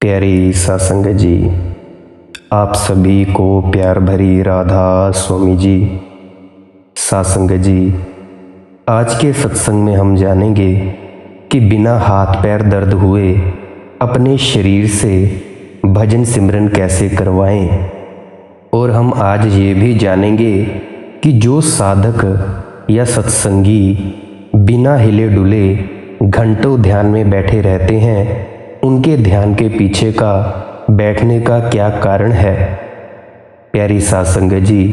प्यारी सत्संग जी, आप सभी को प्यार भरी राधा स्वामी जी। सत्संग जी, आज के सत्संग में हम जानेंगे कि बिना हाथ पैर दर्द हुए अपने शरीर से भजन सिमरन कैसे करवाएं। और हम आज ये भी जानेंगे कि जो साधक या सत्संगी बिना हिले डुले घंटों ध्यान में बैठे रहते हैं, उनके ध्यान के पीछे का बैठने का क्या कारण है। प्यारी सत्संग जी,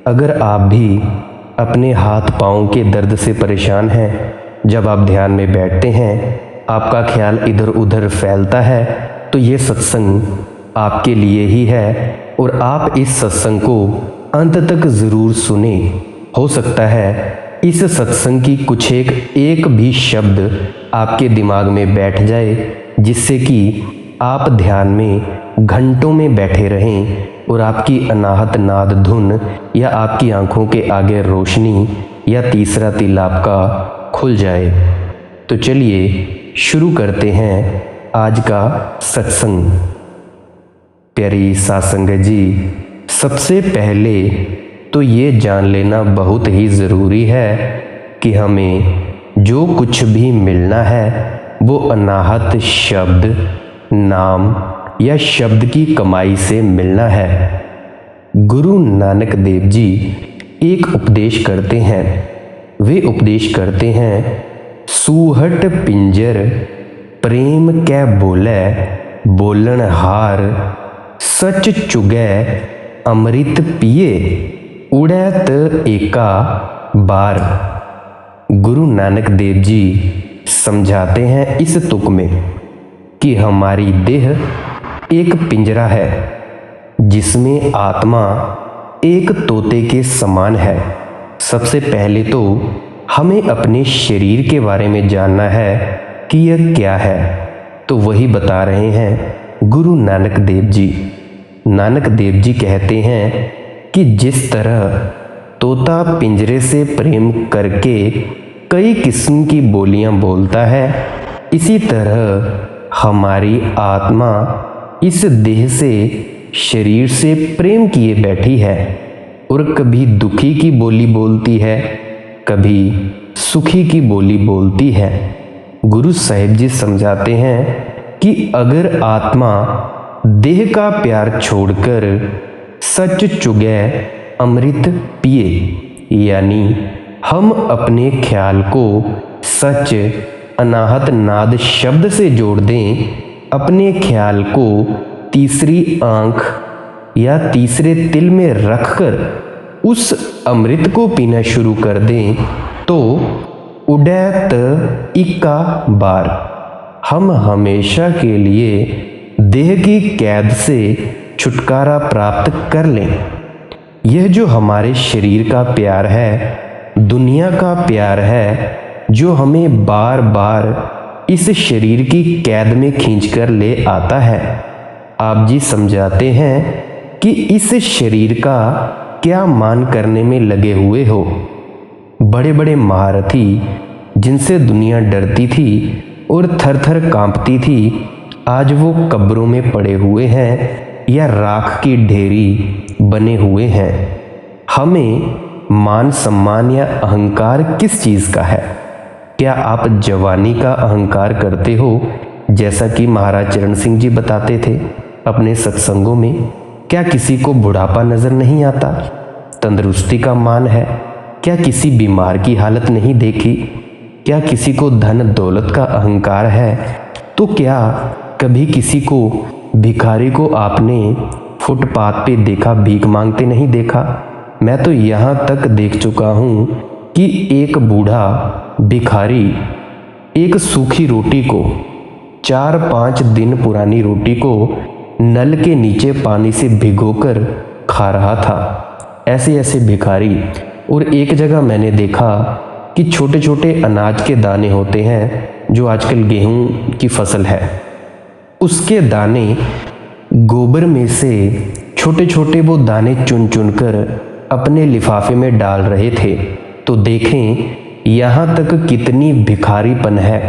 अगर आप भी अपने हाथ पाँव के दर्द से परेशान हैं, जब आप ध्यान में बैठते हैं आपका ख्याल इधर उधर फैलता है, तो ये सत्संग आपके लिए ही है और आप इस सत्संग को अंत तक ज़रूर सुने। हो सकता है इस सत्संग की कुछ एक भी शब्द आपके दिमाग में बैठ जाए, जिससे कि आप ध्यान में घंटों में बैठे रहें और आपकी अनाहत नाद धुन या आपकी आंखों के आगे रोशनी या तीसरा तिल आपका खुल जाए। तो चलिए शुरू करते हैं आज का सत्संग। प्यारी सत्संग जी, सबसे पहले तो ये जान लेना बहुत ही ज़रूरी है कि हमें जो कुछ भी मिलना है वो अनाहत शब्द, नाम या शब्द की कमाई से मिलना है। गुरु नानक देव जी एक उपदेश करते हैं। वे उपदेश करते हैं, सूहट पिंजर प्रेम कै बोले बोलन हार, सच चुगै अमृत पिए उड़ैत एका बार। गुरु नानक देव जी समझाते हैं इस तुक में कि हमारी देह एक पिंजरा है जिसमें आत्मा एक तोते के समान है। सबसे पहले तो हमें अपने शरीर के बारे में जानना है कि यह क्या है। तो वही बता रहे हैं गुरु नानक देव जी। नानक देव जी कहते हैं कि जिस तरह तोता पिंजरे से प्रेम करके कई किस्म की बोलियां बोलता है, इसी तरह हमारी आत्मा इस देह से, शरीर से प्रेम किए बैठी है और कभी दुखी की बोली बोलती है, कभी सुखी की बोली बोलती है। गुरु साहिब जी समझाते हैं कि अगर आत्मा देह का प्यार छोड़कर सच चुगै अमृत पिए, यानी हम अपने ख्याल को सच अनाहत नाद शब्द से जोड़ दें, अपने ख्याल को तीसरी आंख या तीसरे तिल में रखकर उस अमृत को पीना शुरू कर दें, तो उड़ैत इक्का बार हम हमेशा के लिए देह की कैद से छुटकारा प्राप्त कर लें। यह जो हमारे शरीर का प्यार है, दुनिया का प्यार है, जो हमें बार बार इस शरीर की कैद में खींचकर ले आता है। आप जी समझाते हैं कि इस शरीर का क्या मान करने में लगे हुए हो। बड़े बड़े महारथी जिनसे दुनिया डरती थी और थर थर कांपती थी, आज वो कब्रों में पड़े हुए हैं या राख की ढेरी बने हुए हैं। हमें मान सम्मान या अहंकार किस चीज़ का है? क्या आप जवानी का अहंकार करते हो, जैसा कि महाराज चरण सिंह जी बताते थे अपने सत्संगों में? क्या किसी को बुढ़ापा नज़र नहीं आता? तंदुरुस्ती का मान है? क्या किसी बीमार की हालत नहीं देखी? क्या किसी को धन दौलत का अहंकार है? तो क्या कभी किसी को, भिखारी को आपने फुटपाथ पे देखा, भीख मांगते नहीं देखा? मैं तो यहाँ तक देख चुका हूँ कि एक बूढ़ा भिखारी एक सूखी रोटी को, 4-5 दिन पुरानी रोटी को नल के नीचे पानी से भिगोकर खा रहा था। ऐसे ऐसे भिखारी। और एक जगह मैंने देखा कि छोटे छोटे अनाज के दाने होते हैं, जो आजकल गेहूं की फसल है, उसके दाने गोबर में से छोटे छोटे वो दाने चुन चुन कर अपने लिफाफे में डाल रहे थे। तो देखें यहाँ तक कितनी भिखारीपन है,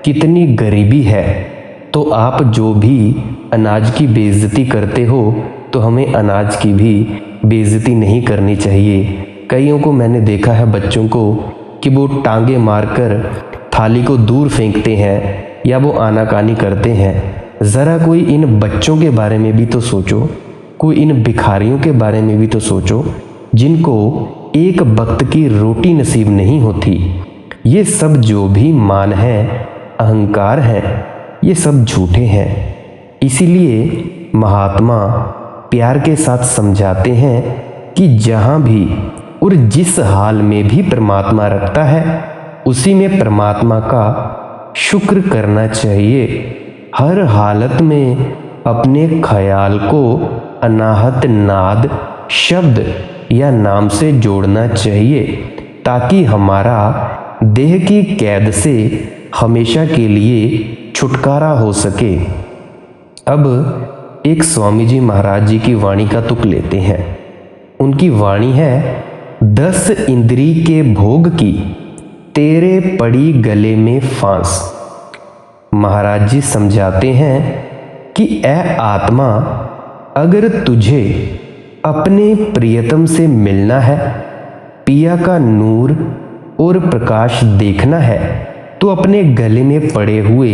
कितनी गरीबी है। तो आप जो भी अनाज की बेइज्जती करते हो तो हमें अनाज की भी बेइज्जती नहीं करनी चाहिए। कईयों को मैंने देखा है बच्चों को कि वो टांगे मारकर थाली को दूर फेंकते हैं या वो आनाकानी करते हैं। ज़रा कोई इन बच्चों के बारे में भी तो सोचो, कोई इन भिखारियों के बारे में भी तो सोचो जिनको एक वक्त की रोटी नसीब नहीं होती। ये सब जो भी मान है, अहंकार है, ये सब झूठे हैं। इसीलिए महात्मा प्यार के साथ समझाते हैं कि जहाँ भी और जिस हाल में भी परमात्मा रखता है उसी में परमात्मा का शुक्र करना चाहिए। हर हालत में अपने ख्याल को अनाहत नाद, शब्द या नाम से जोड़ना चाहिए ताकि हमारा देह की कैद से हमेशा के लिए छुटकारा हो सके। अब एक स्वामी जी महाराज जी की वाणी का तुक लेते हैं। उनकी वाणी है, 10 इंद्री के भोग की तेरे पड़ी गले में फांस। महाराज जी समझाते हैं कि ए आत्मा, अगर तुझे अपने प्रियतम से मिलना है, पिया का नूर और प्रकाश देखना है तो अपने गले में पड़े हुए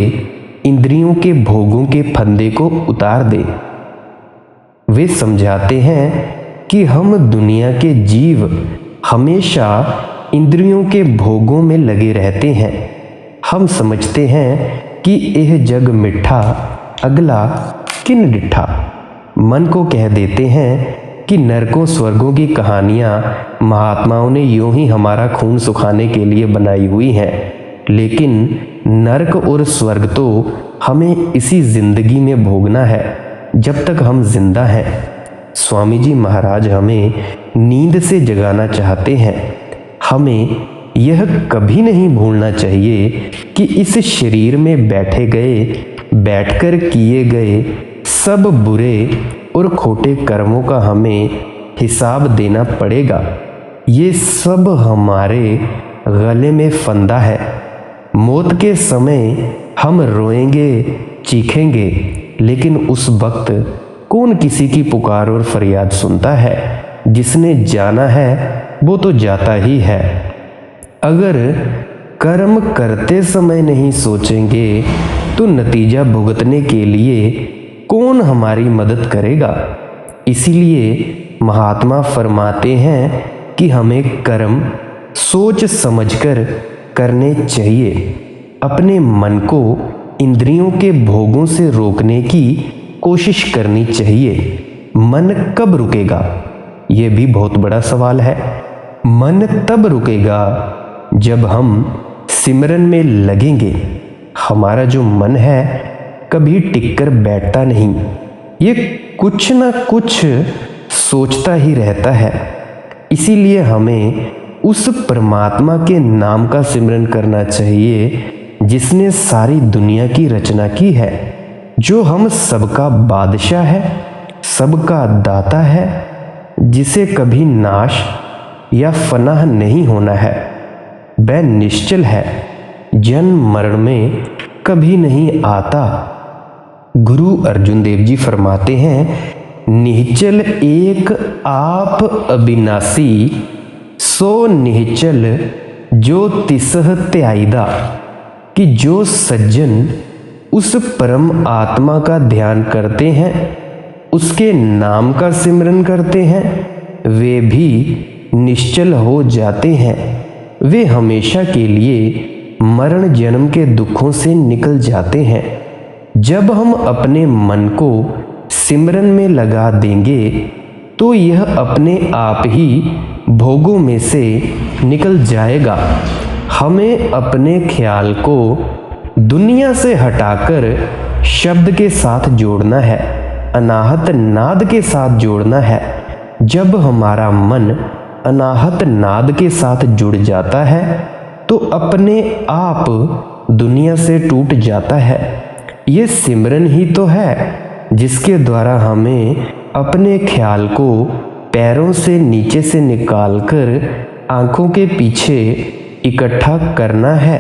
इंद्रियों के भोगों के फंदे को उतार दे। वे समझाते हैं कि हम दुनिया के जीव हमेशा इंद्रियों के भोगों में लगे रहते हैं। हम समझते हैं कि यह जग मिठा, अगला किन डिठा। मन को कह देते हैं कि नरकों स्वर्गों की कहानियाँ महात्माओं ने यूं ही हमारा खून सुखाने के लिए बनाई हुई हैं, लेकिन नरक और स्वर्ग तो हमें इसी जिंदगी में भोगना है जब तक हम जिंदा हैं। स्वामी जी महाराज हमें नींद से जगाना चाहते हैं। हमें यह कभी नहीं भूलना चाहिए कि इस शरीर में बैठकर किए गए सब बुरे और खोटे कर्मों का हमें हिसाब देना पड़ेगा। ये सब हमारे गले में फंदा है। मौत के समय हम रोएंगे, चीखेंगे, लेकिन उस वक्त कौन किसी की पुकार और फरियाद सुनता है? जिसने जाना है वो तो जाता ही है। अगर कर्म करते समय नहीं सोचेंगे तो नतीजा भुगतने के लिए कौन हमारी मदद करेगा? इसीलिए महात्मा फरमाते हैं कि हमें कर्म सोच समझकर करने चाहिए। अपने मन को इंद्रियों के भोगों से रोकने की कोशिश करनी चाहिए। मन कब रुकेगा? ये भी बहुत बड़ा सवाल है। मन तब रुकेगा जब हम सिमरन में लगेंगे। हमारा जो मन है कभी टिककर बैठता नहीं, ये कुछ ना कुछ सोचता ही रहता है। इसीलिए हमें उस परमात्मा के नाम का सिमरन करना चाहिए जिसने सारी दुनिया की रचना की है, जो हम सबका बादशाह है, सबका दाता है, जिसे कभी नाश या फनाह नहीं होना है। वह निश्चल है, जन्म मरण में कभी नहीं आता। गुरु अर्जुन देव जी फरमाते हैं, निश्चल एक आप अविनाशी, सो निश्चल जो तिसह त्याईदा। कि जो सज्जन उस परम आत्मा का ध्यान करते हैं, उसके नाम का सिमरन करते हैं, वे भी निश्चल हो जाते हैं। वे हमेशा के लिए मरण जन्म के दुखों से निकल जाते हैं। जब हम अपने मन को सिमरन में लगा देंगे तो यह अपने आप ही भोगों में से निकल जाएगा। हमें अपने ख्याल को दुनिया से हटाकर शब्द के साथ जोड़ना है, अनाहत नाद के साथ जोड़ना है। जब हमारा मन अनाहत नाद के साथ जुड़ जाता है तो अपने आप दुनिया से टूट जाता है। ये सिमरन ही तो है जिसके द्वारा हमें अपने ख्याल को पैरों से नीचे से निकालकर आंखों के पीछे इकट्ठा करना है।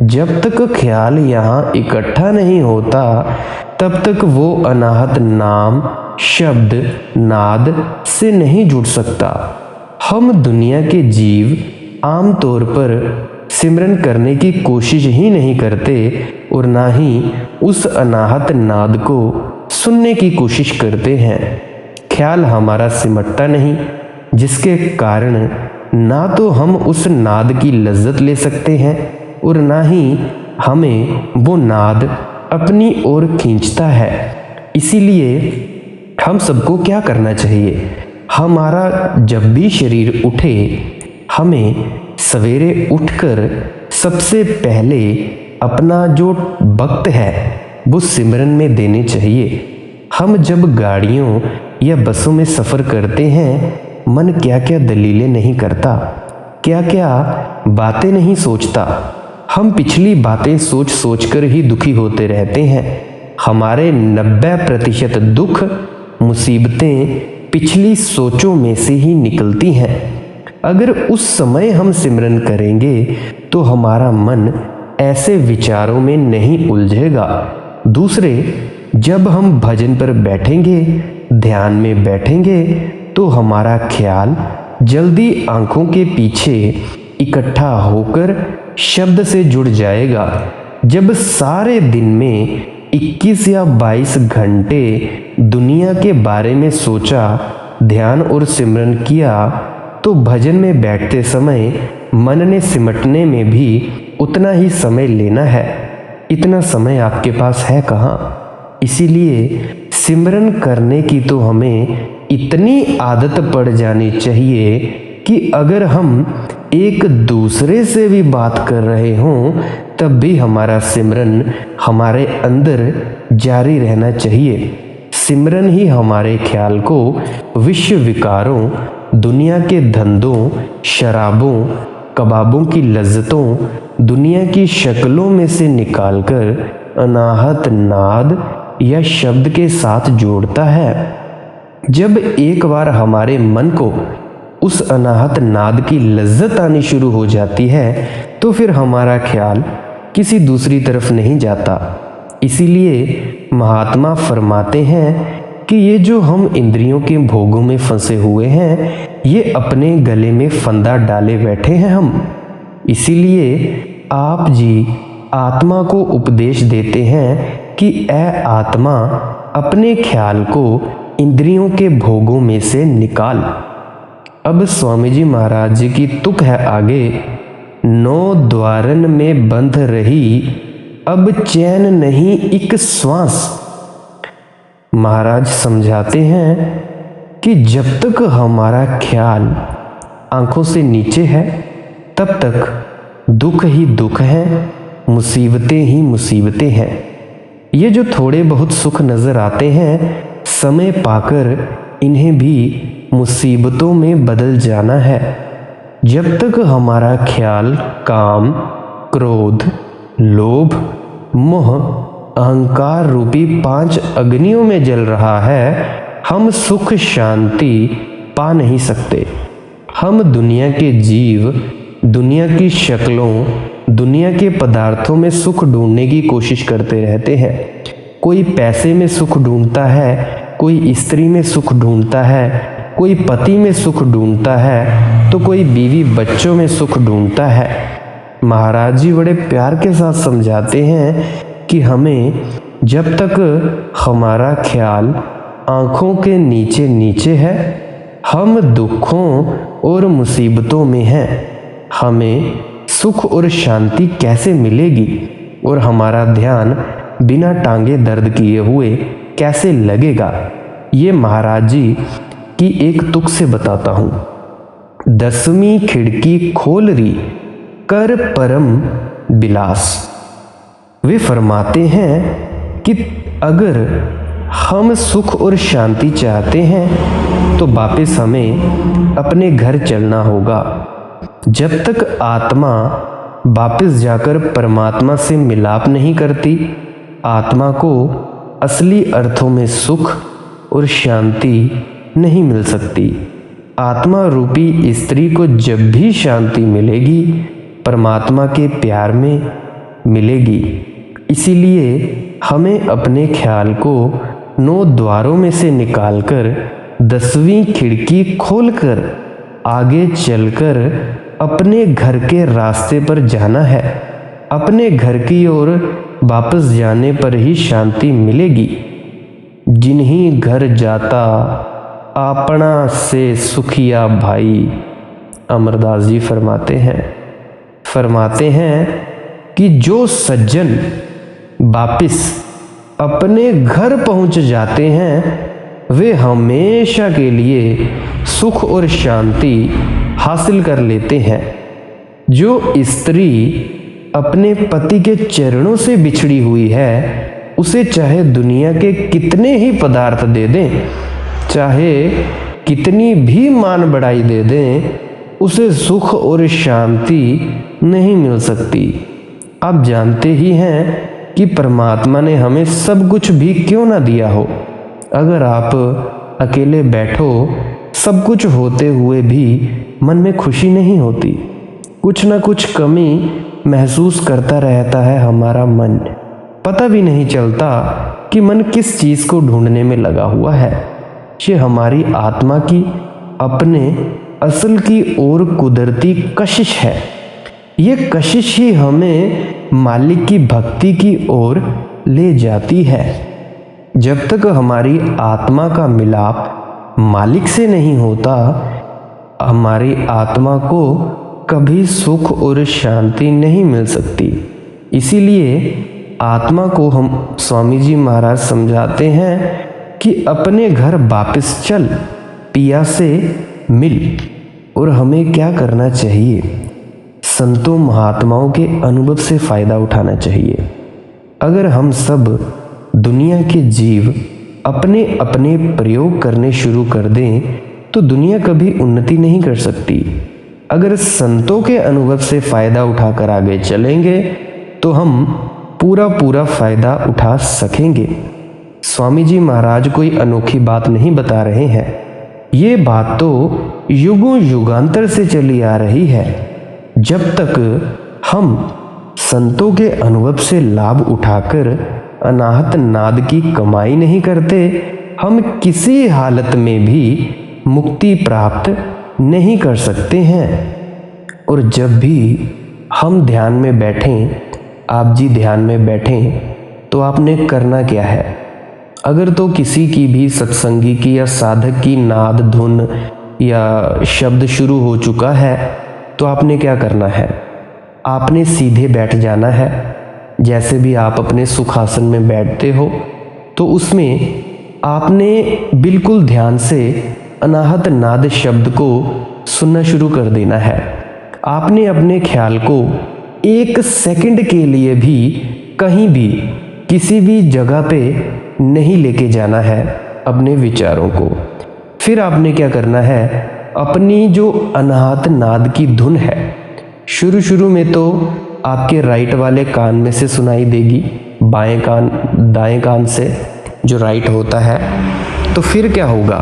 जब तक ख्याल यहाँ इकट्ठा नहीं होता तब तक वो अनाहत नाम, शब्द, नाद से नहीं जुड़ सकता। हम दुनिया के जीव आमतौर पर सिमरन करने की कोशिश ही नहीं करते और ना ही उस अनाहत नाद को सुनने की कोशिश करते हैं। ख्याल हमारा सिमटता नहीं, जिसके कारण ना तो हम उस नाद की लज्जत ले सकते हैं और ना ही हमें वो नाद अपनी ओर खींचता है। इसीलिए हम सबको क्या करना चाहिए? हमारा जब भी शरीर उठे, हमें सवेरे उठकर सबसे पहले अपना जो वक्त है वो सिमरन में देने चाहिए। हम जब गाड़ियों या बसों में सफ़र करते हैं, मन क्या क्या दलीलें नहीं करता, क्या क्या बातें नहीं सोचता। हम पिछली बातें सोच सोच कर ही दुखी होते रहते हैं। हमारे 90% दुख, मुसीबतें पिछली सोचों में से ही निकलती हैं। अगर उस समय हम सिमरन करेंगे तो हमारा मन ऐसे विचारों में नहीं उलझेगा। दूसरे, जब हम भजन पर बैठेंगे, ध्यान में बैठेंगे, तो हमारा ख्याल जल्दी आंखों के पीछे इकट्ठा होकर शब्द से जुड़ जाएगा। जब सारे दिन में 21 या 22 घंटे दुनिया के बारे में सोचा, ध्यान और सिमरन किया, तो भजन में बैठते समय मन ने सिमटने में भी उतना ही समय लेना है। इतना समय आपके पास है कहाँ? इसीलिए सिमरन करने की तो हमें इतनी आदत पड़ जानी चाहिए कि अगर हम एक दूसरे से भी बात कर रहे हों तब भी हमारा सिमरन हमारे अंदर जारी रहना चाहिए। सिमरन ही हमारे ख्याल को विश्व विकारों, दुनिया के धंधों, शराबों, कबाबों की लज्जतों, दुनिया की शक्लों में से निकालकर अनाहत नाद या शब्द के साथ जोड़ता है। जब एक बार हमारे मन को उस अनाहत नाद की लज्जत आनी शुरू हो जाती है तो फिर हमारा ख्याल किसी दूसरी तरफ नहीं जाता। इसीलिए महात्मा फरमाते हैं कि ये जो हम इंद्रियों के भोगों में फंसे हुए हैं, ये अपने गले में फंदा डाले बैठे हैं हम। इसीलिए आप जी आत्मा को उपदेश देते हैं कि ए आत्मा, अपने ख्याल को इंद्रियों के भोगों में से निकाल। अब स्वामी जी महाराज जी की तुक है आगे, 9 द्वारन में बंध रही, अब चैन नहीं एक श्वास। महाराज समझाते हैं कि जब तक हमारा ख्याल आंखों से नीचे है तब तक दुख ही दुख है, मुसीबतें ही मुसीबतें हैं। ये जो थोड़े बहुत सुख नज़र आते हैं, समय पाकर इन्हें भी मुसीबतों में बदल जाना है। जब तक हमारा ख्याल काम, क्रोध, लोभ, मोह, अहंकार रूपी 5 अग्नियों में जल रहा है, हम सुख शांति पा नहीं सकते। हम दुनिया के जीव, दुनिया की शक्लों, दुनिया के पदार्थों में सुख ढूंढने की कोशिश करते रहते हैं। कोई पैसे में सुख ढूंढता है, कोई स्त्री में सुख ढूंढता है, कोई पति में सुख ढूंढता है, तो कोई बीवी बच्चों में सुख ढूंढता है। महाराज जी बड़े प्यार के साथ समझाते हैं कि हमें जब तक हमारा ख्याल आँखों के नीचे नीचे है, हम दुखों और मुसीबतों में हैं। हमें सुख और शांति कैसे मिलेगी और हमारा ध्यान बिना टांगे दर्द किए हुए कैसे लगेगा? ये महाराज जी की एक तुक से बताता हूँ। 10वीं खिड़की खोल री, कर परम बिलास। वे फरमाते हैं कि अगर हम सुख और शांति चाहते हैं तो वापस हमें अपने घर चलना होगा। जब तक आत्मा वापस जाकर परमात्मा से मिलाप नहीं करती, आत्मा को असली अर्थों में सुख और शांति नहीं मिल सकती। आत्मा रूपी स्त्री को जब भी शांति मिलेगी परमात्मा के प्यार में, मिलेगी। इसीलिए हमें अपने ख्याल को 9 द्वारों में से निकालकर 10वीं खिड़की खोलकर आगे चलकर अपने घर के रास्ते पर जाना है। अपने घर की ओर वापस जाने पर ही शांति मिलेगी। जिन्हीं घर जाता अपना से सुखिया भाई, अमरदास जी फरमाते हैं कि जो सज्जन वापिस अपने घर पहुंच जाते हैं वे हमेशा के लिए सुख और शांति हासिल कर लेते हैं। जो स्त्री अपने पति के चरणों से बिछड़ी हुई है उसे चाहे दुनिया के कितने ही पदार्थ दे दें, चाहे कितनी भी मान बढ़ाई दे दें, उसे सुख और शांति नहीं मिल सकती। आप जानते ही हैं कि परमात्मा ने हमें सब कुछ भी क्यों ना दिया हो। अगर आप अकेले बैठो, सब कुछ होते हुए भी मन में खुशी नहीं होती, कुछ ना कुछ कमी महसूस करता रहता है हमारा मन। पता भी नहीं चलता कि मन किस चीज़ को ढूंढने में लगा हुआ है। ये हमारी आत्मा की अपने असल की ओर कुदरती कशिश है। ये कशिश ही हमें मालिक की भक्ति की ओर ले जाती है। जब तक हमारी आत्मा का मिलाप मालिक से नहीं होता, हमारी आत्मा को कभी सुख और शांति नहीं मिल सकती। इसीलिए आत्मा को हम स्वामी जी महाराज समझाते हैं कि अपने घर वापस चल, पिया से मिल। और हमें क्या करना चाहिए? संतों महात्माओं के अनुभव से फ़ायदा उठाना चाहिए। अगर हम सब दुनिया के जीव अपने अपने प्रयोग करने शुरू कर दें तो दुनिया कभी उन्नति नहीं कर सकती। अगर संतों के अनुभव से फ़ायदा उठाकर आगे चलेंगे तो हम पूरा फ़ायदा उठा सकेंगे। स्वामी जी महाराज कोई अनोखी बात नहीं बता रहे हैं। ये बात तो युगों युगांतर से चली आ रही है। जब तक हम संतों के अनुभव से लाभ उठाकर अनाहत नाद की कमाई नहीं करते, हम किसी हालत में भी मुक्ति प्राप्त नहीं कर सकते हैं। और जब भी हम ध्यान में बैठें, आप जी ध्यान में बैठें, तो आपने करना क्या है? अगर तो किसी की भी सत्संगी की या साधक की नाद धुन या शब्द शुरू हो चुका है तो आपने क्या करना है? आपने सीधे बैठ जाना है। जैसे भी आप अपने सुखासन में बैठते हो तो उसमें आपने बिल्कुल ध्यान से अनाहत नाद शब्द को सुनना शुरू कर देना है। आपने अपने ख्याल को 1 सेकंड के लिए भी कहीं भी किसी भी जगह पे नहीं लेके जाना है अपने विचारों को। फिर आपने क्या करना है? अपनी जो अनाहत नाद की धुन है, शुरू में तो आपके राइट वाले कान में से सुनाई देगी, दाएं कान से जो राइट होता है। तो फिर क्या होगा?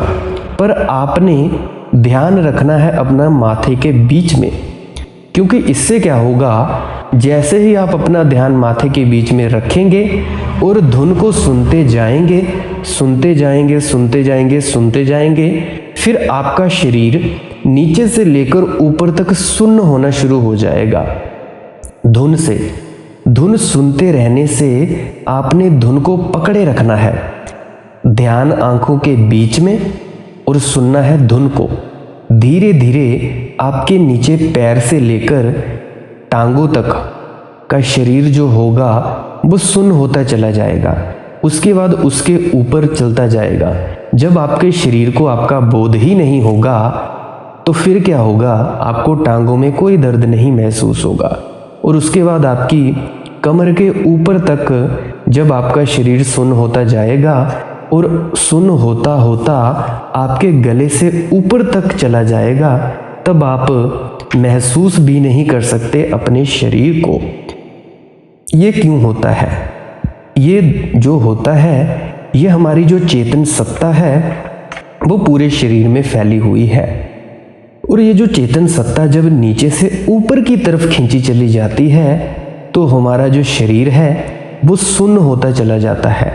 पर आपने ध्यान रखना है अपना माथे के बीच में, क्योंकि इससे क्या होगा, जैसे ही आप अपना ध्यान माथे के बीच में रखेंगे और धुन को सुनते जाएंगे, फिर आपका शरीर नीचे से लेकर ऊपर तक सुन्न होना शुरू हो जाएगा धुन से। धुन सुनते रहने से आपने धुन को पकड़े रखना है, ध्यान आंखों के बीच में, और सुनना है धुन को। धीरे धीरे आपके नीचे पैर से लेकर टांगों तक का शरीर जो होगा वो सुन्न होता चला जाएगा। उसके बाद उसके ऊपर चलता जाएगा। जब आपके शरीर को आपका बोध ही नहीं होगा तो फिर क्या होगा? आपको टांगों में कोई दर्द नहीं महसूस होगा। और उसके बाद आपकी कमर के ऊपर तक जब आपका शरीर सुन्न होता जाएगा और सुन्न होता होता आपके गले से ऊपर तक चला जाएगा, तब आप महसूस भी नहीं कर सकते अपने शरीर को। ये क्यों होता है? ये जो होता है, ये हमारी जो चेतन सत्ता है वो पूरे शरीर में फैली हुई है। और ये जो चेतन सत्ता जब नीचे से ऊपर की तरफ खींची चली जाती है तो हमारा जो शरीर है वो सुन्न होता चला जाता है।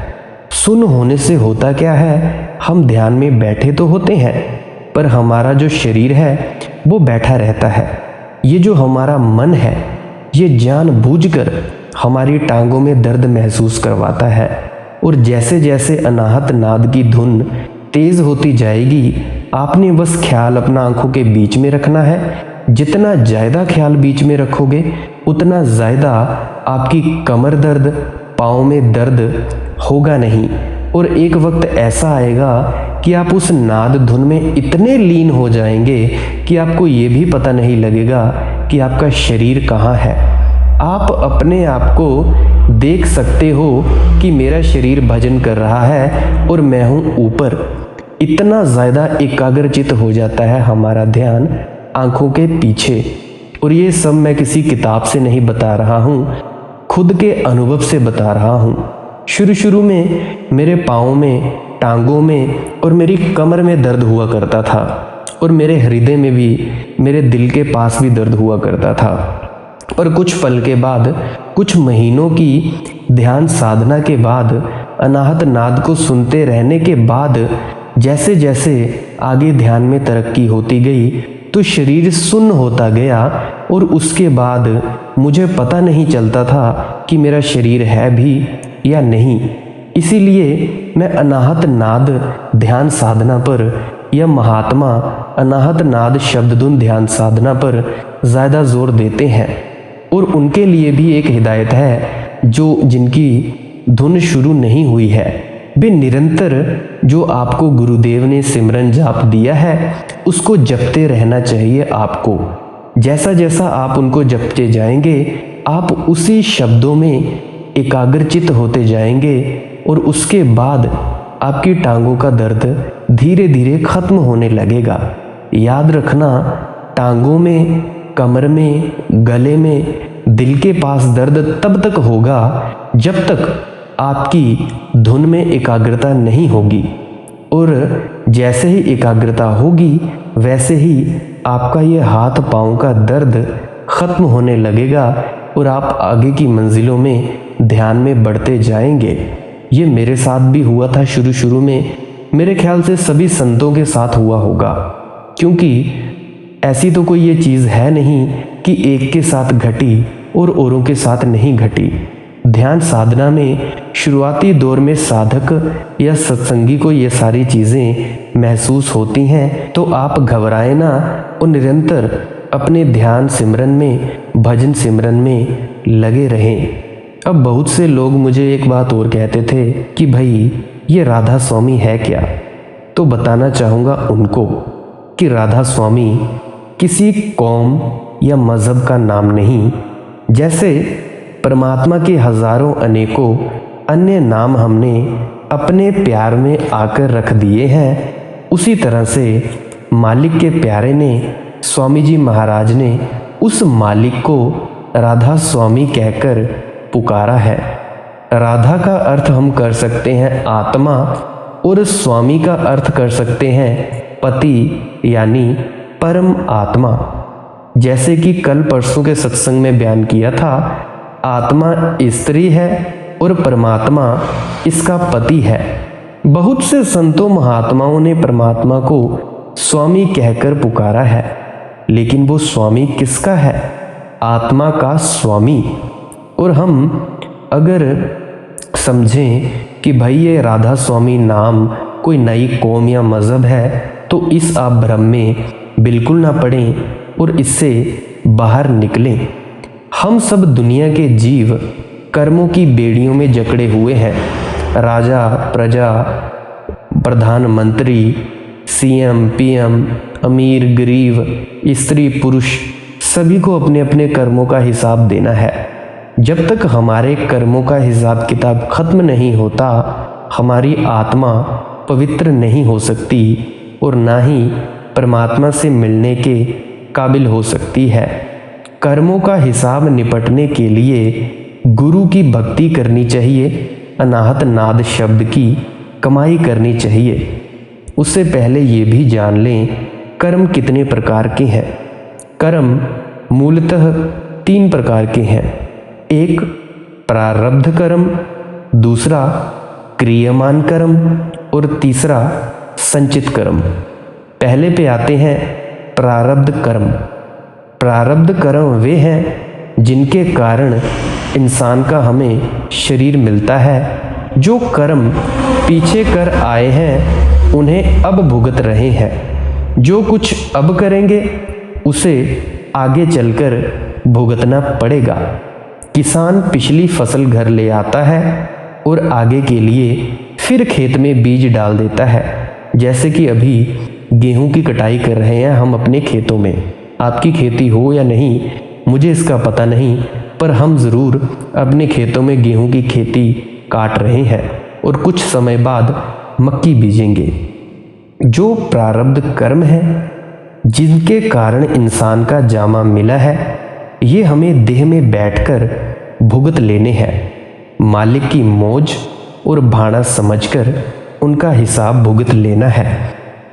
सुन्न होने से होता क्या है, हम ध्यान में बैठे तो होते हैं पर हमारा जो शरीर है वो बैठा रहता है। ये जो हमारा मन है ये जानबूझकर हमारी टांगों में दर्द महसूस करवाता है। और जैसे जैसे अनाहत नाद की धुन तेज होती जाएगी, आपने बस ख्याल अपना आंखों के बीच में रखना है। जितना ज़्यादा ख्याल बीच में रखोगे उतना ज़्यादा आपकी कमर दर्द, पाँव में दर्द होगा नहीं। और एक वक्त ऐसा आएगा कि आप उस नाद धुन में इतने लीन हो जाएंगे कि आपको ये भी पता नहीं लगेगा कि आपका शरीर कहाँ है। आप अपने आप को देख सकते हो कि मेरा शरीर भजन कर रहा है और मैं हूँ ऊपर। इतना ज़्यादा एकाग्रचित हो जाता है हमारा ध्यान आंखों के पीछे। और ये सब मैं किसी किताब से नहीं बता रहा हूँ, खुद के अनुभव से बता रहा हूँ। शुरू में मेरे पाँव में, टांगों में और मेरी कमर में दर्द हुआ करता था और मेरे हृदय में भी, मेरे दिल के पास भी दर्द हुआ करता था। पर कुछ पल के बाद, कुछ महीनों की ध्यान साधना के बाद, अनाहत नाद को सुनते रहने के बाद जैसे जैसे आगे ध्यान में तरक्की होती गई तो शरीर सुन्न होता गया और उसके बाद मुझे पता नहीं चलता था कि मेरा शरीर है भी या नहीं। इसीलिए मैं अनाहत नाद ध्यान साधना पर या महात्मा अनाहत नाद शब्द धुन ध्यान साधना पर ज़्यादा जोर देते हैं। और उनके लिए भी एक हिदायत है जो जिनकी धुन शुरू नहीं हुई है, वे निरंतर जो आपको गुरुदेव ने सिमरन जाप दिया है उसको जपते रहना चाहिए आपको। जैसा जैसा आप उनको जपते जाएंगे आप उसी शब्दों में एकाग्रचित होते जाएंगे और उसके बाद आपकी टांगों का दर्द धीरे धीरे खत्म होने लगेगा। याद रखना, टांगों में, कमर में, गले में, दिल के पास दर्द तब तक होगा जब तक आपकी धुन में एकाग्रता नहीं होगी। और जैसे ही एकाग्रता होगी वैसे ही आपका ये हाथ पाँव का दर्द खत्म होने लगेगा और आप आगे की मंजिलों में ध्यान में बढ़ते जाएंगे। ये मेरे साथ भी हुआ था शुरू में, मेरे ख्याल से सभी संतों के साथ हुआ होगा, क्योंकि ऐसी तो कोई ये चीज़ है नहीं कि एक के साथ घटी और औरों के साथ नहीं घटी। ध्यान साधना में शुरुआती दौर में साधक या सत्संगी को ये सारी चीज़ें महसूस होती हैं तो आप घबराएं ना और निरंतर अपने ध्यान सिमरन में, भजन सिमरन में लगे रहें। अब बहुत से लोग मुझे एक बात और कहते थे कि भाई ये राधा स्वामी है क्या? तो बताना चाहूँगा उनको कि राधा स्वामी किसी कौम या मज़हब का नाम नहीं। जैसे परमात्मा के हजारों अनेकों अन्य नाम हमने अपने प्यार में आकर रख दिए हैं, उसी तरह से मालिक के प्यारे ने, स्वामी जी महाराज ने उस मालिक को राधा स्वामी कहकर पुकारा है। राधा का अर्थ हम कर सकते हैं आत्मा और स्वामी का अर्थ कर सकते हैं पति यानी परम आत्मा। जैसे कि कल परसों के सत्संग में बयान किया था, आत्मा स्त्री है और परमात्मा इसका पति है। बहुत से संतों महात्माओं ने परमात्मा को स्वामी कहकर पुकारा है, लेकिन वो स्वामी किसका है? आत्मा का स्वामी। और हम अगर समझें कि भाई ये राधा स्वामी नाम कोई नई कौम या मज़हब है तो इस आप भ्रम में बिल्कुल ना पड़ें और इससे बाहर निकलें। हम सब दुनिया के जीव कर्मों की बेड़ियों में जकड़े हुए हैं। राजा, प्रजा, प्रधानमंत्री, सीएम, पीएम, अमीर, गरीब, स्त्री, पुरुष, सभी को अपने अपने कर्मों का हिसाब देना है। जब तक हमारे कर्मों का हिसाब किताब खत्म नहीं होता, हमारी आत्मा पवित्र नहीं हो सकती और ना ही परमात्मा से मिलने के काबिल हो सकती है। कर्मों का हिसाब निपटने के लिए गुरु की भक्ति करनी चाहिए, अनाहत नाद शब्द की कमाई करनी चाहिए। उससे पहले ये भी जान लें कर्म कितने प्रकार के हैं। कर्म मूलतः 3 प्रकार के हैं। एक प्रारब्ध कर्म, दूसरा क्रियमान कर्म और तीसरा संचित कर्म। पहले पे आते हैं प्रारब्ध कर्म। प्रारब्ध कर्म वे हैं जिनके कारण इंसान का हमें शरीर मिलता है। जो कर्म पीछे कर आए हैं उन्हें अब भुगत रहे हैं। जो कुछ अब करेंगे उसे आगे चलकर भुगतना पड़ेगा। किसान पिछली फसल घर ले आता है और आगे के लिए फिर खेत में बीज डाल देता है। जैसे कि अभी गेहूं की कटाई कर रहे हैं हम अपने खेतों में। आपकी खेती हो या नहीं मुझे इसका पता नहीं, पर हम ज़रूर अपने खेतों में गेहूं की खेती काट रहे हैं और कुछ समय बाद मक्की बीजेंगे। जो प्रारब्ध कर्म है जिनके कारण इंसान का जामा मिला है, ये हमें देह में बैठकर भुगत लेने हैं। मालिक की मौज और भाड़ा समझकर उनका हिसाब भुगत लेना है।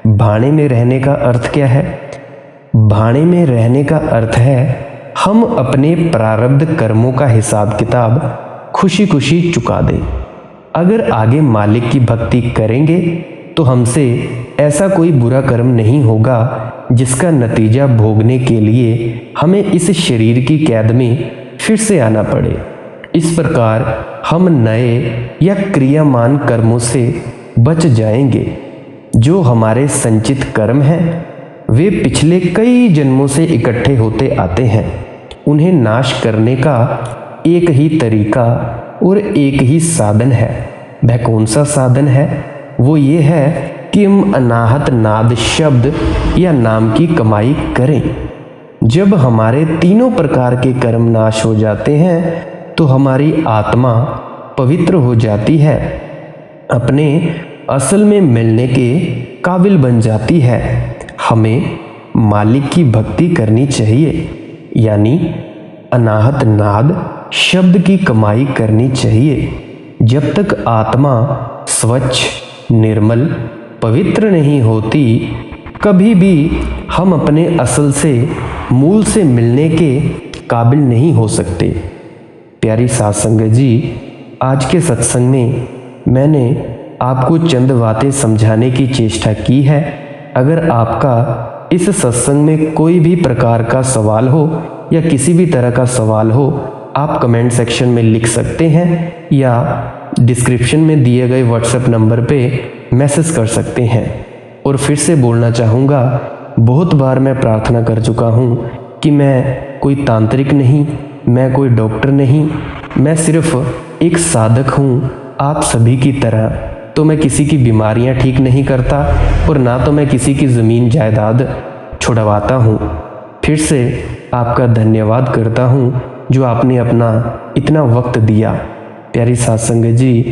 भाड़े में रहने का अर्थ क्या है? भाड़े में रहने का अर्थ है हम अपने प्रारब्ध कर्मों का हिसाब किताब खुशी खुशी चुका दें। अगर आगे मालिक की भक्ति करेंगे तो हमसे ऐसा कोई बुरा कर्म नहीं होगा जिसका नतीजा भोगने के लिए हमें इस शरीर की कैद में फिर से आना पड़े। इस प्रकार हम नए या क्रियामान कर्मों से बच जाएंगे। जो हमारे संचित कर्म हैं वे पिछले कई जन्मों से इकट्ठे होते आते हैं। उन्हें नाश करने का एक ही तरीका और एक ही साधन है। वह कौन सा साधन है? वो ये है कि हम अनाहत नाद शब्द या नाम की कमाई करें। जब हमारे तीनों प्रकार के कर्म नाश हो जाते हैं तो हमारी आत्मा पवित्र हो जाती है, अपने असल में मिलने के काबिल बन जाती है। हमें मालिक की भक्ति करनी चाहिए, यानी अनाहत नाद शब्द की कमाई करनी चाहिए। जब तक आत्मा स्वच्छ, निर्मल, पवित्र नहीं होती, कभी भी हम अपने असल से, मूल से मिलने के काबिल नहीं हो सकते। प्यारी साध संगत जी, आज के सत्संग में मैंने आपको चंद बातें समझाने की चेष्टा की है। अगर आपका इस सत्संग में कोई भी प्रकार का सवाल हो या किसी भी तरह का सवाल हो, आप कमेंट सेक्शन में लिख सकते हैं या डिस्क्रिप्शन में दिए गए व्हाट्सएप नंबर पे मैसेज कर सकते हैं। और फिर से बोलना चाहूँगा, बहुत बार मैं प्रार्थना कर चुका हूँ कि मैं कोई तांत्रिक नहीं, मैं कोई डॉक्टर नहीं, मैं सिर्फ एक साधक हूँ आप सभी की तरह। तो मैं किसी की बीमारियाँ ठीक नहीं करता और ना तो मैं किसी की ज़मीन जायदाद छुड़वाता हूँ। फिर से आपका धन्यवाद करता हूँ जो आपने अपना इतना वक्त दिया। प्यारी साध संगत जी,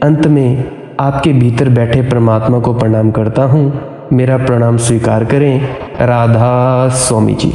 अंत में आपके भीतर बैठे परमात्मा को प्रणाम करता हूँ। मेरा प्रणाम स्वीकार करें। राधा स्वामी जी।